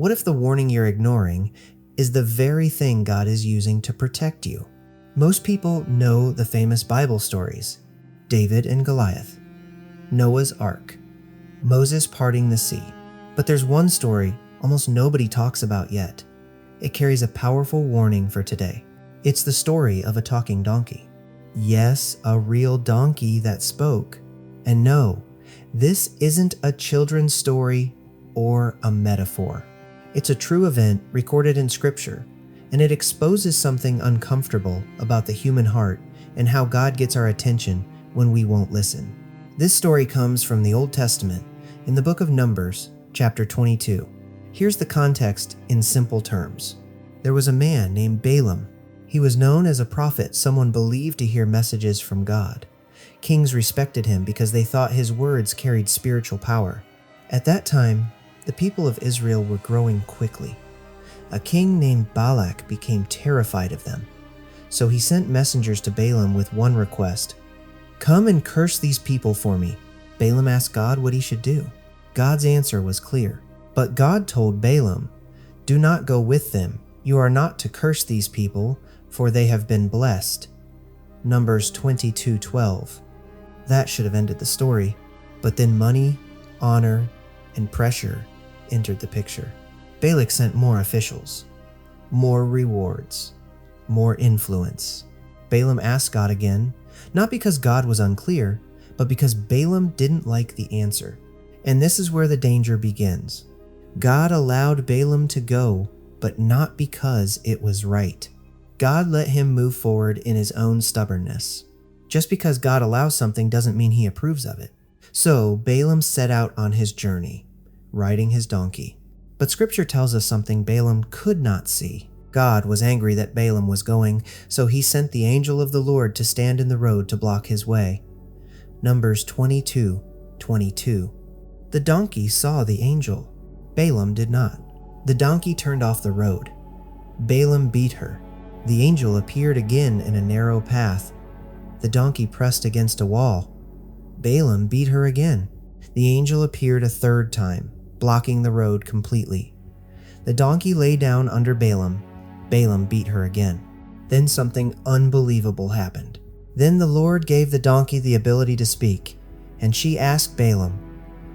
What if the warning you're ignoring is the very thing God is using to protect you? Most people know the famous Bible stories: David and Goliath, Noah's Ark, Moses parting the sea. But there's one story almost nobody talks about yet. It carries a powerful warning for today. It's the story of a talking donkey. Yes, a real donkey that spoke. And no, this isn't a children's story or a metaphor. It's a true event recorded in Scripture, and it exposes something uncomfortable about the human heart and how God gets our attention when we won't listen. This story comes from the Old Testament in the book of Numbers, chapter 22. Here's the context in simple terms. There was a man named Balaam. He was known as a prophet, someone believed to hear messages from God. Kings respected him because they thought his words carried spiritual power. At that time, the people of Israel were growing quickly. A king named Balak became terrified of them. So he sent messengers to Balaam with one request: "Come and curse these people for me." Balaam asked God what he should do. God's answer was clear. But God told Balaam, "Do not go with them. You are not to curse these people, for they have been blessed." Numbers 22:12. That should have ended the story. But then money, honor, and pressure entered the picture. Balak sent more officials, more rewards, more influence. Balaam asked God again, not because God was unclear, but because Balaam didn't like the answer. And this is where the danger begins. God allowed Balaam to go, but not because it was right. God let him move forward in his own stubbornness. Just because God allows something doesn't mean he approves of it. So Balaam set out on his journey, riding his donkey. But Scripture tells us something Balaam could not see. God was angry that Balaam was going, so he sent the angel of the Lord to stand in the road to block his way. Numbers 22:22. The donkey saw the angel. Balaam did not. The donkey turned off the road. Balaam beat her. The angel appeared again in a narrow path. The donkey pressed against a wall. Balaam beat her again. The angel appeared a third time, blocking the road completely. The donkey lay down under Balaam. Balaam beat her again. Then something unbelievable happened. Then the Lord gave the donkey the ability to speak, and she asked Balaam,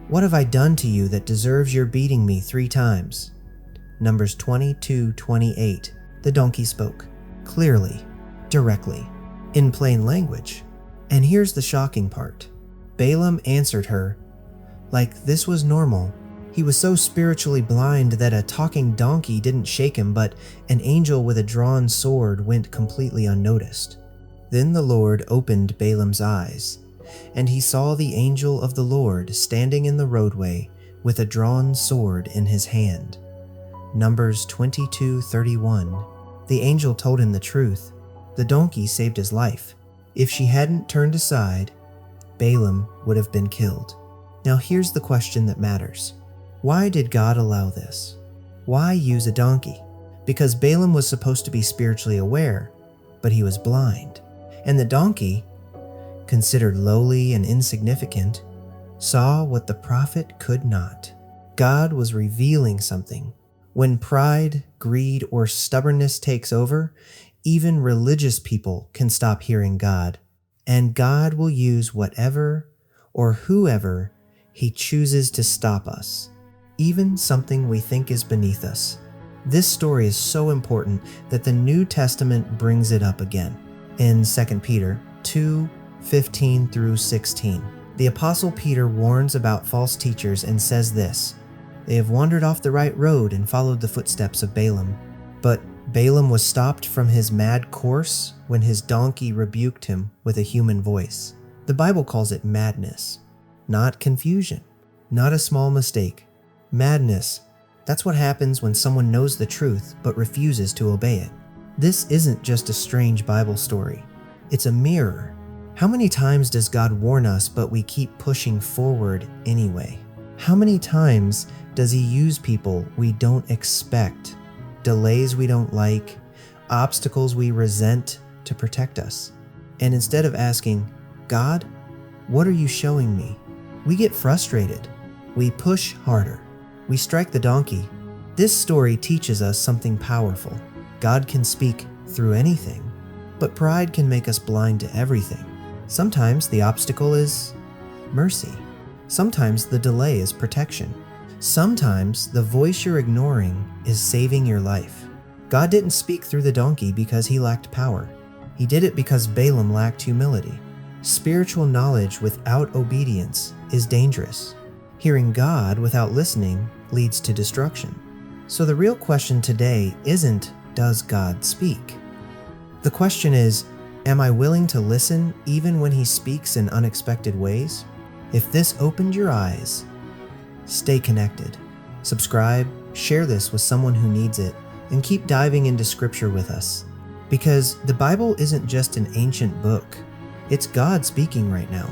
"What have I done to you that deserves your beating me 3 times?" Numbers 22:28. The donkey spoke, clearly, directly, in plain language. And here's the shocking part. Balaam answered her like this was normal. He was so spiritually blind that a talking donkey didn't shake him, but an angel with a drawn sword went completely unnoticed. Then the Lord opened Balaam's eyes, and he saw the angel of the Lord standing in the roadway with a drawn sword in his hand. Numbers 22:31. The angel told him the truth. The donkey saved his life. If she hadn't turned aside, Balaam would have been killed. Now here's the question that matters. Why did God allow this? Why use a donkey? Because Balaam was supposed to be spiritually aware, but he was blind. And the donkey, considered lowly and insignificant, saw what the prophet could not. God was revealing something. When pride, greed, or stubbornness takes over, even religious people can stop hearing God. And God will use whatever or whoever he chooses to stop us, even something we think is beneath us. This story is so important that the New Testament brings it up again. In 2 Peter 2:15 through 16, the Apostle Peter warns about false teachers and says this: "They have wandered off the right road and followed the footsteps of Balaam. But Balaam was stopped from his mad course when his donkey rebuked him with a human voice." The Bible calls it madness, not confusion, not a small mistake. Madness, that's what happens when someone knows the truth but refuses to obey it. This isn't just a strange Bible story. It's a mirror. How many times does God warn us but we keep pushing forward anyway? How many times does he use people we don't expect, delays we don't like, obstacles we resent to protect us? And instead of asking, "God, what are you showing me?" we get frustrated. We push harder. We strike the donkey. This story teaches us something powerful. God can speak through anything, but pride can make us blind to everything. Sometimes the obstacle is mercy. Sometimes the delay is protection. Sometimes the voice you're ignoring is saving your life. God didn't speak through the donkey because he lacked power. He did it because Balaam lacked humility. Spiritual knowledge without obedience is dangerous. Hearing God without listening leads to destruction. So the real question today isn't, does God speak? The question is, am I willing to listen even when he speaks in unexpected ways? If this opened your eyes, stay connected. Subscribe, share this with someone who needs it, and keep diving into scripture with us. Because the Bible isn't just an ancient book, it's God speaking right now.